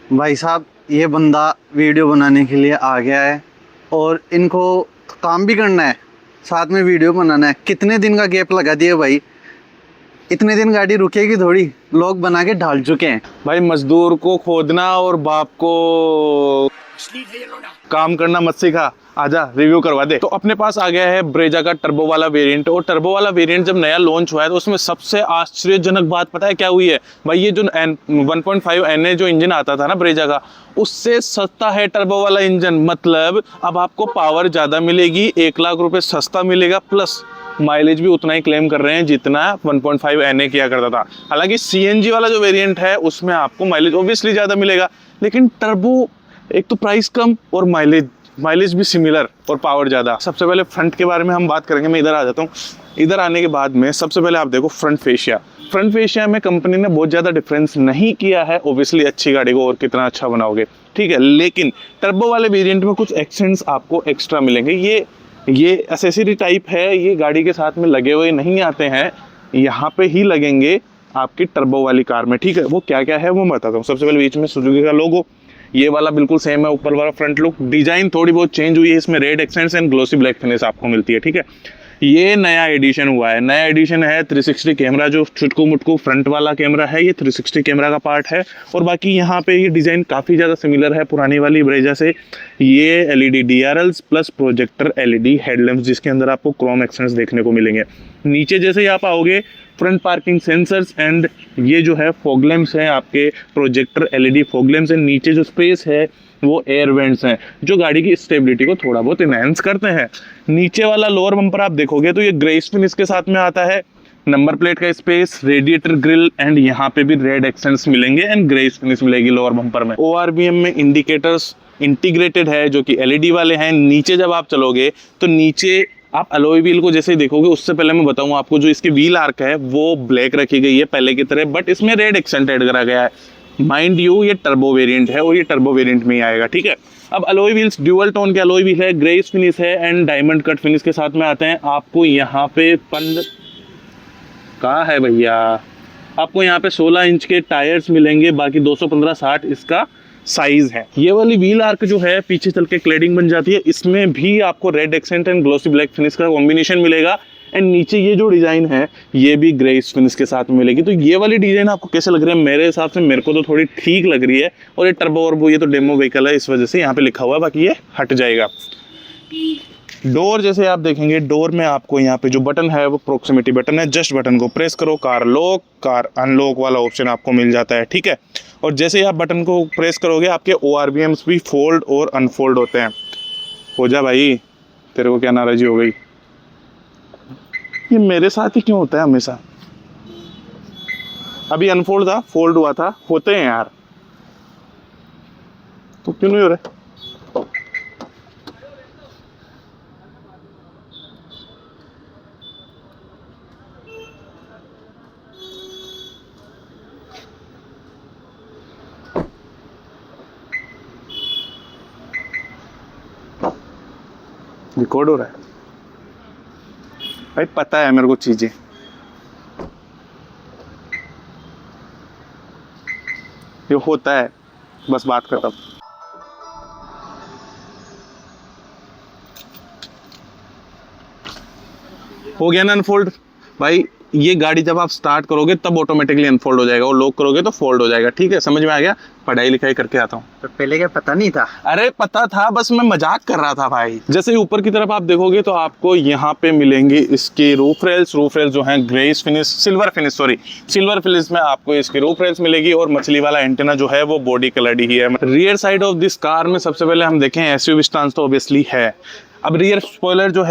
भाई साहब, ये बंदा वीडियो बनाने के लिए आ गया है और इनको काम भी करना है, साथ में वीडियो बनाना है। कितने दिन का गैप लगा दिया भाई, इतने दिन गाड़ी रुकेगी थोड़ी, लोग बना के ढाल चुके हैं। भाई मजदूर को खोदना और बाप को काम करना मत सिखा, आजा रिव्यू करवा दे। तो अपने पास आ गया है ब्रेजा का टर्बो वाला वेरिएंट। और टर्बो वाला वेरिएंट जब नया लॉन्च हुआ है तो उसमें सबसे आश्चर्यजनक बात पता है क्या हुई है भाई? ये जो 1.5 NA जो इंजन आता था ना ब्रेजा का, उससे सस्ता है टर्बो वाला इंजन। मतलब अब आपको पावर ज्यादा मिलेगी, 1 लाख रुपए सस्ता मिलेगा, प्लस माइलेज भी उतना ही क्लेम कर रहे हैं जितना 1.5 NA किया करता था। हालांकि CNG वाला जो वेरिएंट है उसमें आपको माइलेज ऑब्वियसली ज्यादा मिलेगा, लेकिन टर्बो एक तो प्राइस कम और माइलेज भी सिमिलर और पावर ज़्यादा। सबसे पहले फ्रंट के बारे में हम बात करेंगे। मैं इधर आ जाता हूँ। इधर आने के बाद में सबसे पहले आप देखो फ्रंट फेशिया में कंपनी ने बहुत ज़्यादा डिफरेंस नहीं किया है। ओब्वियसली अच्छी गाड़ी को और कितना अच्छा बनाओगे, ठीक है, लेकिन टर्बो वाले वेरिएंट में कुछ एक्सेंट्स आपको एक्स्ट्रा मिलेंगे। ये एसेसरी टाइप है, ये गाड़ी के साथ में लगे हुए नहीं आते हैं, यहाँ पे ही लगेंगे आपकी टर्बो वाली कार में, ठीक है। वो क्या क्या है वो मैं बताता हूँ। सबसे पहले बीच में सुजुकी का लोगो, ये वाला बिल्कुल सेम है। ऊपर वाला फ्रंट लुक डिजाइन थोड़ी बहुत चेंज हुई है, इसमें red accents and glossy black finish आपको मिलती है, ठीक है। ये नया एडिशन हुआ है, नया एडिशन है 360 कैमरा। जो छुटकू मुटकू फ्रंट वाला कैमरा है ये 360 कैमरा का पार्ट है। और बाकी यहाँ पे ये डिज़ाइन काफ़ी ज़्यादा सिमिलर है पुरानी वाली ब्रेजा से। ये LED DRLs plus projector LED headlamps, जिसके अंदर आपको क्रोम एक्सेंट्स देखने को मिलेंगे। नीचे जैसे ही आप आओगे, फ्रंट पार्किंग सेंसर्स एंड ये जो है फॉग लैंप्स हैं आपके, प्रोजेक्टर LED फॉग लैंप्स हैं। नीचे जो स्पेस है वो एयर वेंट्स हैं जो गाड़ी की स्टेबिलिटी को थोड़ा बहुत इनहेंस करते हैं। नीचे वाला लोअर बम्पर आप देखोगे तो ये ग्रेस फिनिश के साथ में आता है। नंबर प्लेट का स्पेस, रेडिएटर ग्रिल एंड यहाँ पे भी रेड एक्सेंट्स मिलेंगे एंड ग्रेस फिनिश मिलेगी लोअर बम्पर में। ORVM में इंडिकेटर्स इंटीग्रेटेड है जो कि LED वाले हैं। नीचे जब आप चलोगे तो नीचे आप अलॉय व्हील को जैसे ही देखोगे, उससे पहले मैं बताऊं आपको, जो इसकी व्हील आर्क है वो ब्लैक रखी गई है पहले की तरह, बट इसमें रेड एक्सेंट ऐड करा गया है। माइंड यू ये टर्बो वेरिएंट है और ये टर्बो वेरिएंट में ही आएगा, ठीक है। अब अलॉय व्हील्स ड्यूअल टोन के अलॉय व्हील है, ग्रेस फिनिश है एंड डायमंड कट फिनिश के साथ में आते हैं। आपको यहाँ पे कहाँ है भैया, आपको यहाँ पे 16 इंच के टायर्स मिलेंगे, बाकी 215/60 इसका साइज है। ये वाली व्हील आर्क जो है पीछे चल के क्लेडिंग बन जाती है, इसमें भी आपको red accent and glossy black finish का कॉम्बिनेशन मिलेगा। एंड नीचे ये जो डिजाइन है ये भी ग्रेस फिनिश के साथ में मिलेगी। तो ये वाली डिजाइन आपको कैसे लग रही है? मेरे हिसाब से मेरे को तो थोड़ी ठीक लग रही है। और ये टर्बो और वो ये तो डेमो व्हीकल है, इस वजह से यहाँ पे लिखा हुआ है, बाकी ये हट जाएगा। डोर जैसे आप देखेंगे, डोर में आपको यहाँ पे जो बटन है वो प्रॉक्सिमिटी बटन है। जस्ट बटन को प्रेस करो, कार लॉक कार अनलॉक वाला ऑप्शन आपको मिल जाता है, ठीक है। और जैसे ही आप बटन को प्रेस करोगे आपके ORVMs भी फोल्ड और अनफोल्ड होते हैं। हो जा भाई, तेरे को क्या नाराजगी हो गई? ये मेरे साथ ही क्यों होता है हमेशा? अभी अनफोल्ड था, फोल्ड हुआ था, होते हैं यार, तो क्यों नहीं हो रहा? रिकॉर्ड हो रहा है भाई, पता है मेरे को चीजें। ये होता है, बस बात करता हूँ। हो गया ना अनफोल्ड भाई। ये गाड़ी जब आप स्टार्ट करोगे तब ऑटोमेटिकली अनफोल्ड हो जाएगा, और लॉक करोगे तो फोल्ड हो जाएगा, ठीक है। समझ में आ गया? पढ़ाई लिखाई करके आता हूँ। तो पहले क्या पता नहीं था? अरे पता था, बस मैं मजाक कर रहा था भाई। जैसे ही ऊपर की तरफ आप देखोगे तो आपको यहाँ पे मिलेंगे इसके रूफ रेल्स जो हैं ग्रेस फिनिश, सिल्वर फिनिश में आपको इसकी रूफ रेल्स मिलेगी। और मछली वाला एंटेना जो है वो बॉडी कलर्ड ही है। Rear side of this car में सबसे पहले हम देखें SUV स्टांस तो ऑब्वियसली है। अब रियर स्पॉइलर जो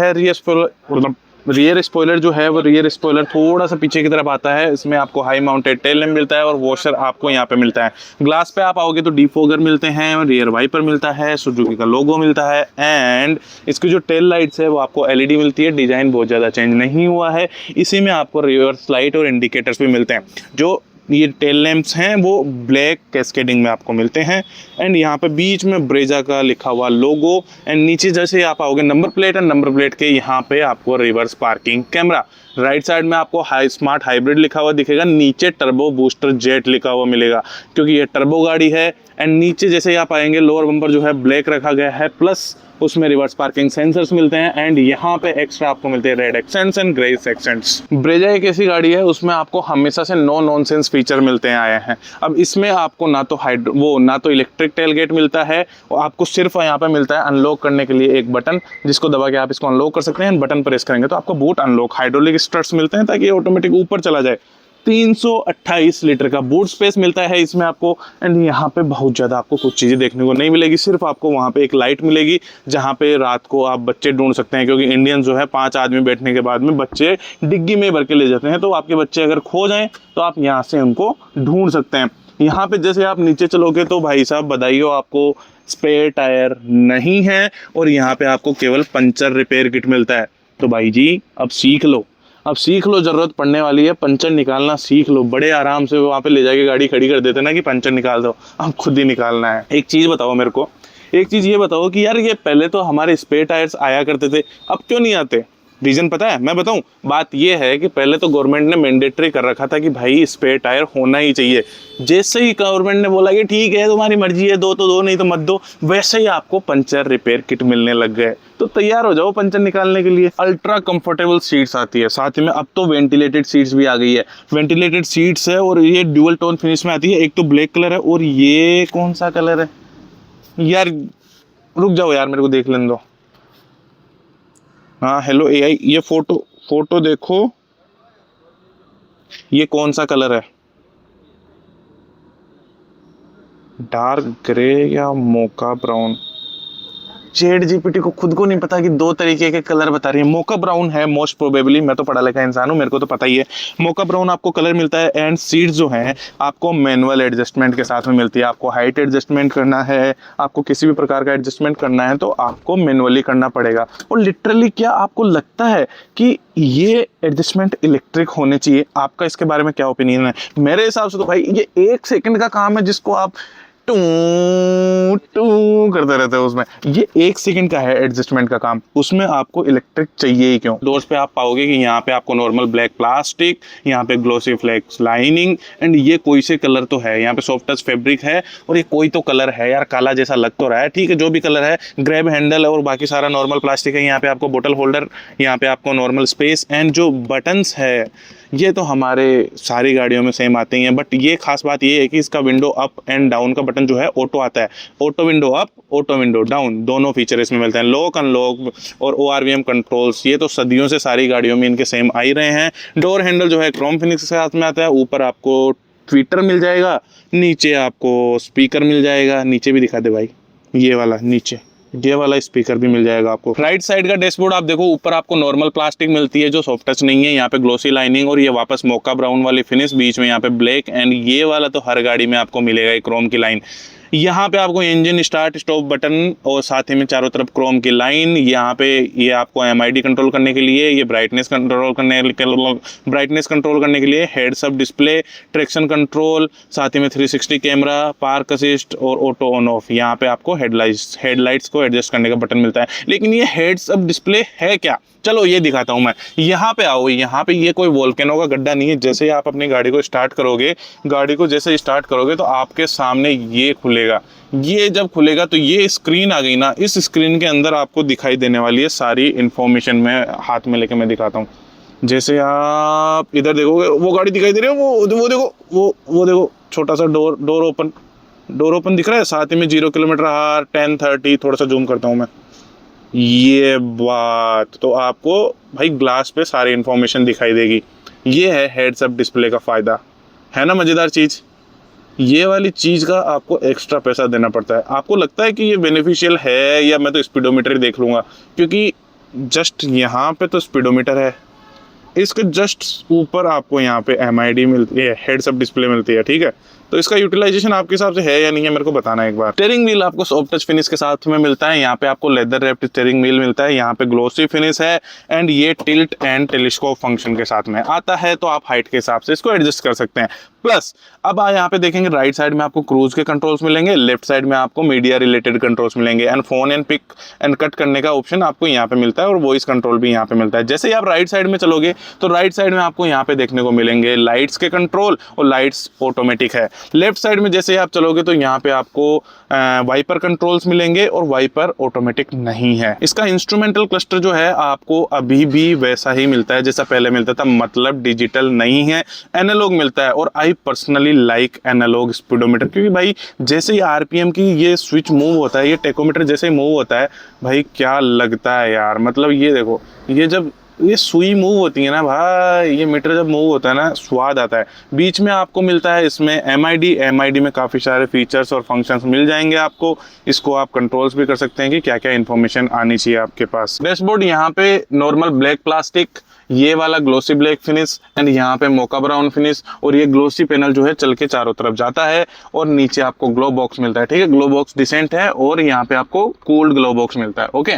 है वो रियर स्पॉइलर थोड़ा सा पीछे की तरफ आता है। इसमें आपको हाई माउंटेड टेल लैम्प मिलता है और वॉशर आपको यहाँ पे मिलता है। ग्लास पे आप आओगे तो डिफॉगर मिलते हैं, रियर वाइपर मिलता है, सुजुकी का लोगो मिलता है एंड इसकी जो टेल लाइट्स है वो आपको LED मिलती है। डिजाइन बहुत ज़्यादा चेंज नहीं हुआ है। इसी में आपको रिवर्स लाइट और इंडिकेटर्स भी मिलते हैं। जो ये टेल लैंप्स हैं वो ब्लैक कैस्केडिंग में आपको मिलते हैं। एंड यहाँ पे बीच में ब्रेजा का लिखा हुआ लोगो एंड नीचे जैसे आप आओगे नंबर प्लेट के यहाँ पे आपको reverse parking camera. Right side में आपको स्मार्ट हाइब्रिड लिखा हुआ दिखेगा, नीचे टर्बो बूस्टर जेट लिखा हुआ मिलेगा, क्योंकि ये टर्बो गाड़ी है एंड नीचे जैसे ही आप आएंगे लोअर बम्पर जो है ब्लैक रखा गया है, प्लस उसमें रिवर्स पार्किंग सेंसर्स मिलते हैं एंड यहाँ पे एक्स्ट्रा आपको मिलते हैं red accents and grey accents. Brezza एक ऐसी गाड़ी है उसमें आपको हमेशा से नो नॉनसेंस फीचर मिलते हैं आए हैं। अब इसमें आपको ना तो इलेक्ट्रिक टेलगेट मिलता है, और आपको सिर्फ यहाँ पे मिलता है अनलॉक करने के लिए एक बटन, जिसको दबा के आप इसको अनलॉक कर सकते हैं। बटन प्रेस करेंगे तो आपको बूट अनलॉक, हाइड्रोलिक स्ट्रट्स मिलते हैं ताकि ऑटोमेटिक ऊपर चला जाए। 328 लीटर का बूट स्पेस मिलता है इसमें आपको। एंड यहाँ पे बहुत ज़्यादा आपको कुछ चीज़ें देखने को नहीं मिलेगी, सिर्फ आपको वहाँ पे एक लाइट मिलेगी जहाँ पे रात को आप बच्चे ढूंढ सकते हैं, क्योंकि इंडियन जो है 5 आदमी बैठने के बाद में बच्चे डिग्गी में भर के ले जाते हैं, तो आपके बच्चे अगर खो जाएं तो आप यहाँ से उनको ढूंढ सकते हैं। यहाँ पे जैसे आप नीचे चलोगे तो भाई साहब बधाई हो, आपको स्पेयर टायर नहीं है और यहाँ पे आपको केवल पंचर रिपेयर किट मिलता है। तो भाई जी अब सीख लो, ज़रूरत पड़ने वाली है, पंचर निकालना सीख लो। बड़े आराम से वहाँ पे ले जाके गाड़ी खड़ी कर देते ना कि पंचर निकाल दो, अब खुद ही निकालना है। एक चीज़ बताओ मेरे को, एक चीज़ ये बताओ कि यार ये पहले तो हमारे स्पेयर टायर्स आया करते थे, अब क्यों नहीं आते? रीज़न पता है? मैं बताऊं। बात ये है कि पहले तो गवर्नमेंट ने मैंडेटरी कर रखा था कि भाई स्पेयर टायर होना ही चाहिए। जैसे ही गवर्नमेंट ने बोला कि ठीक है तुम्हारी मर्जी है, दो तो दो नहीं तो मत दो, वैसे ही आपको पंचर रिपेयर किट मिलने लग गए। तो तैयार हो जाओ पंचर निकालने के लिए। अल्ट्रा कंफर्टेबल सीट्स आती है साथ में, अब तो वेंटिलेटेड सीट्स भी आ गई है। वेंटिलेटेड सीट्स है और ये ड्यूअल टोन फिनिश में आती है। एक तो ब्लैक कलर है और ये कौन सा कलर है यार, रुक जाओ यार मेरे को देख लेने दो। हाँ हेलो एआई, ये फोटो देखो, ये कौन सा कलर है? डार्क ग्रे या मोका ब्राउन? चैट जीपीटी को खुद को नहीं पता कि 2 तरीके के कलर बता रही है। मोका ब्राउन है मोस्ट प्रोबेबली, मैं तो पढ़ा लिखा इंसान हूँ, मेरे को तो पता ही है। मोका ब्राउन आपको कलर मिलता है एंड सीट्स जो हैं आपको मैनुअल एडजस्टमेंट के साथ में मिलती है। आपको हाइट एडजस्टमेंट करना है, आपको किसी भी प्रकार का एडजस्टमेंट करना है तो आपको मैनुअली करना पड़ेगा। और लिटरली क्या आपको लगता है कि ये एडजस्टमेंट इलेक्ट्रिक होने चाहिए? आपका इसके बारे में क्या ओपिनियन है? मेरे हिसाब से तो भाई ये 1 सेकंड का काम है जिसको आप टू टू करते रहते हो, उसमें ये 1 सेकंड का है एडजस्टमेंट का काम, उसमें आपको इलेक्ट्रिक चाहिए ही क्यों? डोर्स पे आप पाओगे कि यहाँ पे आपको नॉर्मल ब्लैक प्लास्टिक, यहाँ पे ग्लोसी फ्लेक्स लाइनिंग एंड ये कोई से कलर तो है, यहाँ पे सॉफ्ट टच फैब्रिक है और ये कोई तो कलर है यार, काला जैसा लग तो रहा है, ठीक है जो भी कलर है। ग्रैब हैंडल और बाकी सारा नॉर्मल प्लास्टिक है। यहाँ पे आपको बोतल होल्डर, यहाँ पे आपको नॉर्मल स्पेस एंड जो बटन्स है ये तो हमारे सारी गाड़ियों में सेम आते ही हैं, बट ये खास बात ये है कि इसका विंडो अप एंड डाउन का बटन जो है ऑटो आता है। Auto window up, auto window down, दोनों फीचर इसमें मिलते हैं। लॉक अनलॉक और ORVM कंट्रोल्स, ये तो सदियों से सारी गाड़ियों में इनके सेम आ ही रहे हैं। डोर हैंडल जो है क्रोम फिनिक्स के साथ में आता है। ऊपर आपको ट्विटर मिल जाएगा, नीचे आपको स्पीकर मिल जाएगा। नीचे भी दिखा दे भाई, ये वाला नीचे ये वाला स्पीकर भी मिल जाएगा आपको। राइट साइड का डैशबोर्ड आप देखो, ऊपर आपको नॉर्मल प्लास्टिक मिलती है जो सॉफ्ट टच नहीं है, यहाँ पे ग्लोसी लाइनिंग और ये वापस मोका ब्राउन वाली फिनिश, बीच में यहाँ पे ब्लैक एंड ये वाला तो हर गाड़ी में आपको मिलेगा ये क्रोम की लाइन। यहाँ पे आपको इंजन स्टार्ट स्टॉप बटन और साथ ही में चारों तरफ क्रोम की लाइन। यहाँ पे ये आपको MID कंट्रोल करने के लिए, ये ब्राइटनेस कंट्रोल करने के लिए heads up display, traction control, साथ ही में 360 कैमरा, पार्क असिस्ट और ऑटो ऑन ऑफ। यहाँ पे आपको हेडलाइट्स को एडजस्ट करने का बटन मिलता है। लेकिन ये हेड्स अप डिस्प्ले है क्या? चलो ये दिखाता हूँ मैं। यहाँ पे आओ, यहाँ पे ये कोई वोल्केनो का गड्ढा नहीं है। जैसे ही आप अपनी गाड़ी को स्टार्ट करोगे, तो आपके सामने ये खुलेगा। ये जब खुलेगा तो ये स्क्रीन आ गई ना, इस स्क्रीन के अंदर आपको दिखाई देने वाली है सारी इंफॉर्मेशन। मैं हाथ में लेके मैं दिखाता हूँ। जैसे आप इधर देखोगे वो गाड़ी दिखाई दे रही है, वो देखो छोटा सा डोर ओपन दिख रहा है। साथ ही में 0 किलोमीटर आवर, 10-30, थोड़ा सा जूम करता हूँ मैं। ये बात तो आपको भाई ग्लास पे सारी इंफॉर्मेशन दिखाई देगी। ये है हेड्स अप डिस्प्ले का फ़ायदा, है ना मज़ेदार चीज़। ये वाली चीज़ का आपको एक्स्ट्रा पैसा देना पड़ता है। आपको लगता है कि ये बेनिफिशियल है या मैं तो स्पीडोमीटर देख लूँगा, क्योंकि जस्ट यहाँ पे तो स्पीडोमीटर है, इसके जस्ट ऊपर आपको यहाँ पे MID मिलती है, हेड्स अप डिस्प्ले मिलती है, ठीक है। तो इसका यूटिलाइजेशन आपके हिसाब से है या नहीं है मेरे को बताना एक बार। स्टीयरिंग व्हील आपको सॉफ्ट टच फिनिश के साथ में मिलता है। यहाँ पे आपको लेदर रैप्ड स्टीयरिंग व्हील मिलता है। यहाँ पे ग्लोसी फिनिश है एंड ये टिल्ट एंड टेलीस्कोप फंक्शन के साथ में आता है, तो आप हाइट के हिसाब से इसको एडजस्ट कर सकते हैं। प्लस अब यहाँ पे देखेंगे राइट साइड में आपको क्रूज के कंट्रोल्स मिलेंगे, लेफ्ट साइड में आपको मीडिया रिलेटेड कंट्रोल्स मिलेंगे and phone and pick and cut करने का ऑप्शन आपको यहाँ पे मिलता है और वॉइस कंट्रोल भी यहाँ पे मिलता है। जैसे ही आप राइट साइड में चलोगे तो राइट साइड में आपको यहाँ पे देखने को मिलेंगे लाइट्स के कंट्रोल और लाइट्स ऑटोमेटिक है। लेफ्ट साइड में जैसे ही आप चलोगे तो यहाँ पे आपको वाइपर कंट्रोल्स मिलेंगे और वाइपर ऑटोमेटिक नहीं है। इसका इंस्ट्रूमेंटल क्लस्टर जो है आपको अभी भी वैसा ही मिलता है जैसा पहले मिलता था, मतलब डिजिटल नहीं है, एनालॉग मिलता है। और I personally like analogue speedometer, क्योंकि भाई जैसे ही आरपीएम की ये स्विच मूव होता है, ये टेकोमीटर जैसे ही मूव होता है भाई क्या लगता है यार। मतलब ये देखो, ये जब ये सुई मूव होती है ना भाई, ये मीटर जब मूव होता है ना स्वाद आता है। बीच में आपको मिलता है इसमें एमआईडी में काफ़ी सारे फीचर्स और फंक्शंस मिल जाएंगे आपको। इसको आप कंट्रोल्स भी कर सकते हैं कि क्या क्या इन्फॉर्मेशन आनी चाहिए आपके पास। डैशबोर्ड यहाँ पे नॉर्मल ब्लैक प्लास्टिक, ये वाला ग्लोसी ब्लैक फिनिश एंड यहाँ पे मोका ब्राउन फिनिश, और ये ग्लोसी पैनल जो है चल के चारों तरफ जाता है और नीचे आपको ग्लो बॉक्स मिलता है। ठीक है, ग्लो बॉक्स डिसेंट है और यहाँ पे आपको कूल्ड ग्लो बॉक्स मिलता है। ओके,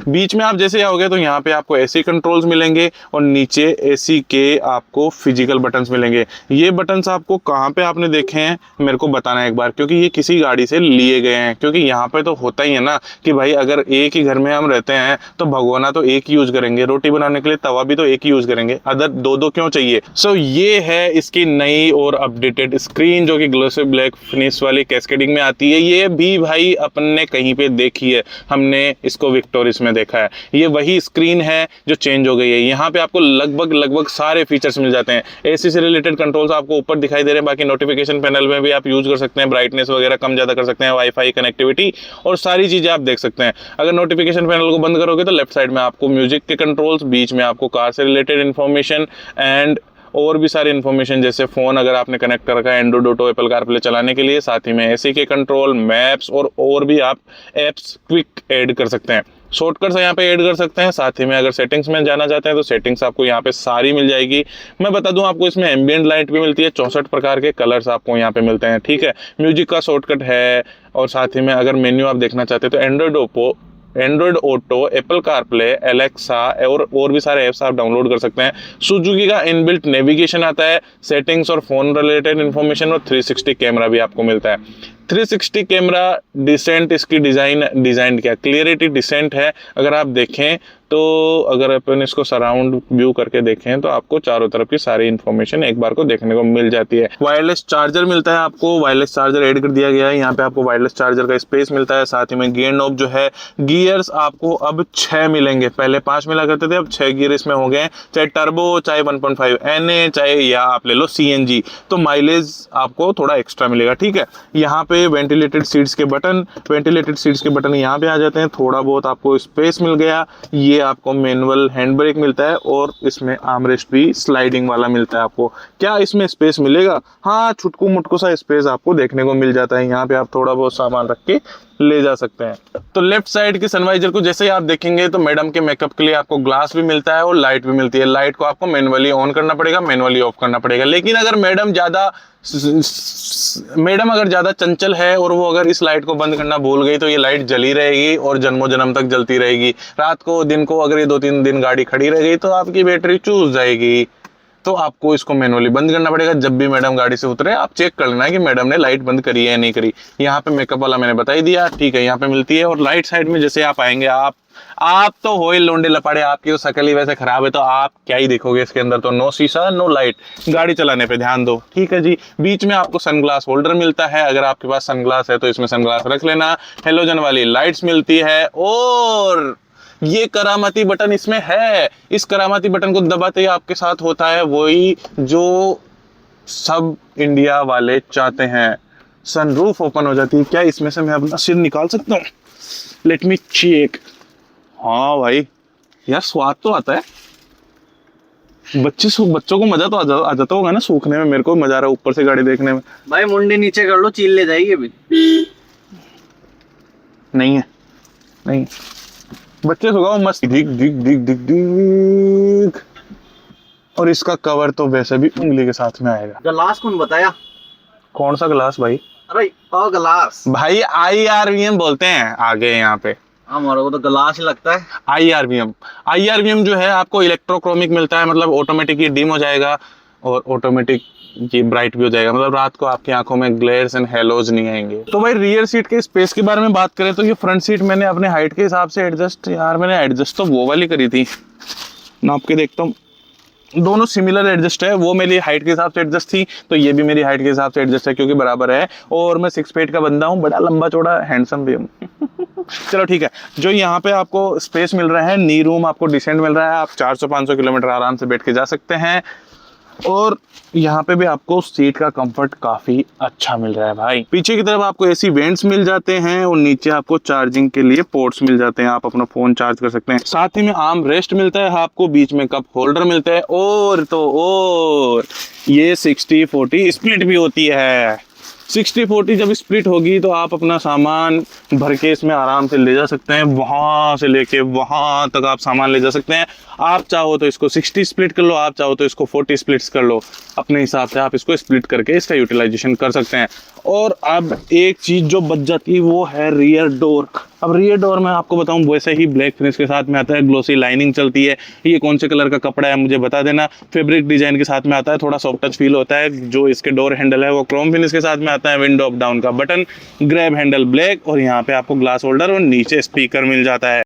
बीच में आप जैसे आओगे तो यहाँ पे आपको एसी कंट्रोल्स मिलेंगे और नीचे एसी के आपको फिजिकल बटन्स मिलेंगे। ये बटन्स आपको कहाँ पे आपने देखे हैं मेरे को बताना एक बार, क्योंकि ये किसी गाड़ी से लिए गए हैं। क्योंकि यहाँ पे तो होता ही है ना कि भाई अगर एक ही घर में हम रहते हैं तो भगोना तो एक ही यूज करेंगे, रोटी बनाने के लिए तवा भी तो एक ही यूज करेंगे, अदर दो दो क्यों चाहिए। सो ये है इसकी नई और अपडेटेड स्क्रीन जो कि ग्लोसी ब्लैक फिनिश वाली कैस्केडिंग में आती है। ये भी भाई अपन ने कहीं पे देखी है, हमने इसको विक्टोरिस में देखा है। ये वही स्क्रीन है जो चेंज हो गई है। यहाँ पे आपको लगभग सारे फीचर्स मिल जाते हैं। एसी से रिलेटेड कंट्रोल्स आपको ऊपर दिखाई दे रहे हैं, बाकी नोटिफिकेशन पैनल में भी आप यूज कर सकते हैं, ब्राइटनेस वगैरह कम ज्यादा कर सकते हैं, वाईफाई कनेक्टिविटी और सारी चीजें आप देख सकते हैं। अगर नोटिफिकेशन पैनल को बंद करोगे तो लेफ्ट साइड में आपको म्यूजिक के कंट्रोल्स, बीच में आपको कार से रिलेटेड इन्फॉर्मेशन एंड और भी सारी इन्फॉर्मेशन, जैसे फोन अगर आपने कनेक्ट कर रखा है एंड्रॉइड ऑटो एप्पल कारप्ले चलाने के लिए, साथ ही में एसी के कंट्रोल, मैप्स और भी आप एप्स क्विक ऐड कर सकते हैं। शॉर्टकट्स यहाँ पे ऐड कर सकते हैं। साथ ही में अगर सेटिंग्स में जाना चाहते हैं तो सेटिंग्स आपको यहाँ पे सारी मिल जाएगी। मैं बता दूं आपको इसमें एम्बिएंट लाइट भी मिलती है, 64 प्रकार के कलर्स आपको यहाँ पे मिलते हैं। ठीक है, म्यूजिक का शॉर्टकट है और साथ ही में अगर मेन्यू आप देखना चाहते हैं तो Android auto, Apple CarPlay, Alexa और भी सारे ऐप्स आप डाउनलोड कर सकते हैं। सुजुकी का इनबिल्ट नेविगेशन आता है, सेटिंग्स और फोन रिलेटेड इन्फॉर्मेशन और 360 कैमरा भी आपको मिलता है। 360 कैमरा डिसेंट, इसकी डिजाइन क्या क्लियरिटी डिसेंट है। अगर आप देखें तो अगर अपन इसको सराउंड व्यू करके देखें तो आपको चारों तरफ की सारी इन्फॉर्मेशन एक बार को देखने को मिल जाती है। वायरलेस चार्जर मिलता है, आपको वायरलेस चार्जर ऐड कर दिया गया है। यहाँ पे आपको वायरलेस चार्जर का स्पेस मिलता है। साथ ही में गियर नॉब जो है, गियर्स आपको अब 6 मिलेंगे, पहले 5 मिला करते थे, अब 6 गियर इसमें हो गए। चाहे टर्बो, चाहे 1.5 NA, चाहे या आप ले लो CNG, तो माइलेज आपको थोड़ा एक्स्ट्रा मिलेगा। ठीक है, यहाँ पे वेंटिलेटेड सीट्स के बटन यहाँ पे आ जाते हैं। थोड़ा बहुत आपको स्पेस मिल गया। ये आपको मैनुअल हैंड ब्रेक मिलता है और इसमें आर्मरेस्ट भी स्लाइडिंग वाला मिलता है। आपको क्या इसमें स्पेस मिलेगा? हाँ, छुटकू मुटकू सा स्पेस आपको देखने को मिल जाता है। यहाँ पे आप थोड़ा बहुत सामान रख के ले जा सकते हैं। तो लेफ्ट साइड के सनवाइजर को जैसे ही आप देखेंगे तो मैडम के मेकअप के लिए आपको ग्लास भी मिलता है और लाइट भी मिलती है। लाइट को आपको मैनुअली ऑन करना पड़ेगा, मैनुअली ऑफ करना पड़ेगा। लेकिन अगर मैडम अगर ज्यादा चंचल है और वो अगर इस लाइट को बंद करना भूल गई तो ये लाइट जली रहेगी और जन्मों जन्म तक जलती रहेगी। रात को, दिन को अगर ये 2-3 दिन गाड़ी खड़ी रह गई तो आपकी बैटरी चूस जाएगी। तो आपको इसको मैनुअली बंद करना पड़ेगा। जब भी मैडम गाड़ी से उतरे आप चेक कर लेना है कि मैडम ने लाइट बंद करी है या नहीं करी। यहाँ पे मेकअप वाला मैंने बता ही दिया, ठीक है, यहाँ पे मिलती है। और राइट साइड में जैसे आप आएंगे, आप तो हो ही लोंडे लपाड़े, आपकी तो शक्ल ही वैसे खराब है तो आप क्या ही देखोगे इसके अंदर। तो नो शीशा, नो लाइट, गाड़ी चलाने पे ध्यान दो। ठीक है जी। बीच में आपको सनग्लास होल्डर मिलता है, अगर आपके पास सनग्लास है तो इसमें सनग्लास रख लेना। हेलोजन वाली लाइट्स मिलती है और ये करामाती बटन इसमें है। इस करामाती बटन को दबाते ही आपके साथ होता है वही जो सब इंडिया वाले चाहते हैं, सनरूफ ओपन हो जाती है। क्या इसमें से मैं अपना सिर निकाल सकता हूँ? Let me check. हाँ भाई, यार स्वाद तो आता है। बच्चों को मजा तो आ जाता होगा ना सूखने में। मेरे को मजा आ रहा है ऊपर से गाड़ी देखने में। भाई मुंडी नीचे कर लो, चील ले जाएगी अभी। नहीं है, नहीं, बच्चे सुखाओ मस्त। दिख दिख दिख दिख दिख। और इसका कवर तो वैसे भी उंगली के साथ में आएगा। ग्लास कौन बताया? कौन सा ग्लास भाई? अरे ग्लास भाई IRVM बोलते हैं आगे यहाँ पे। हमारे को तो ग्लास ही लगता है। IRVM जो है आपको इलेक्ट्रोक्रोमिक मिलता है, मतलब ऑटोमेटिक ये डिम हो जाएगा और ऑटोमेटिक ये ब्राइट भी हो जाएगा, मतलब रात को आपकी आंखों में ग्लेयर्स एंड हेलोज नहीं आएंगे। तो भाई रियर सीट के स्पेस के बारे में बात करें तो ये फ्रंट सीट मैंने अपने हाइट के हिसाब से एडजस्ट, यार मैंने एडजस्ट तो वो वाली करी थी, नाप के देखता हूँ, दोनों सिमिलर एडजस्ट है। वो मेरी हाइट के हिसाब से एडजस्ट थी, तो ये भी मेरी हाइट के हिसाब से एडजस्ट है क्योंकि बराबर है। और मैं 6 फीट का बंदा हूँ, बड़ा लंबा चौड़ा हैंडसम भी हूँ। चलो ठीक है, जो यहाँ पे आपको स्पेस मिल रहा है, नी रूम आपको डिसेंट मिल रहा है, आप 400-500 किलोमीटर आराम से बैठ के जा सकते हैं। और यहाँ पे भी आपको सीट का कंफर्ट काफी अच्छा मिल रहा है भाई। पीछे की तरफ आपको एसी वेंट्स मिल जाते हैं और नीचे आपको चार्जिंग के लिए पोर्ट्स मिल जाते हैं, आप अपना फोन चार्ज कर सकते हैं। साथ ही में आर्म रेस्ट मिलता है आपको, बीच में कप होल्डर मिलता है, और तो और ये 60-40 स्प्लिट भी होती है। 60-40 जब स्प्लिट होगी तो आप अपना सामान भर के इसमें आराम से ले जा सकते हैं, वहां से लेके वहां तक आप सामान ले जा सकते हैं। आप चाहो तो इसको 60 स्प्लिट कर लो, आप चाहो तो इसको 40 स्प्लिट्स कर लो, अपने हिसाब से आप इसको स्प्लिट करके इसका यूटिलाइजेशन कर सकते हैं। और अब एक चीज जो बच जाती है वो है रियर डोर। अब रियर डोर में आपको बताऊं, वैसे ही ब्लैक फिनिश के साथ में आता है, ग्लोसी लाइनिंग चलती है। ये कौन से कलर का कपड़ा है मुझे बता देना। फैब्रिक डिजाइन के साथ में आता है, थोड़ा सॉफ्ट टच फील होता है। जो इसके डोर हैंडल है वो क्रोम फिनिश के साथ में आता है। विंडो अप डाउन का बटन, ग्रैब हैंडल ब्लैक, और यहाँ पे आपको ग्लास होल्डर और नीचे स्पीकर मिल जाता है।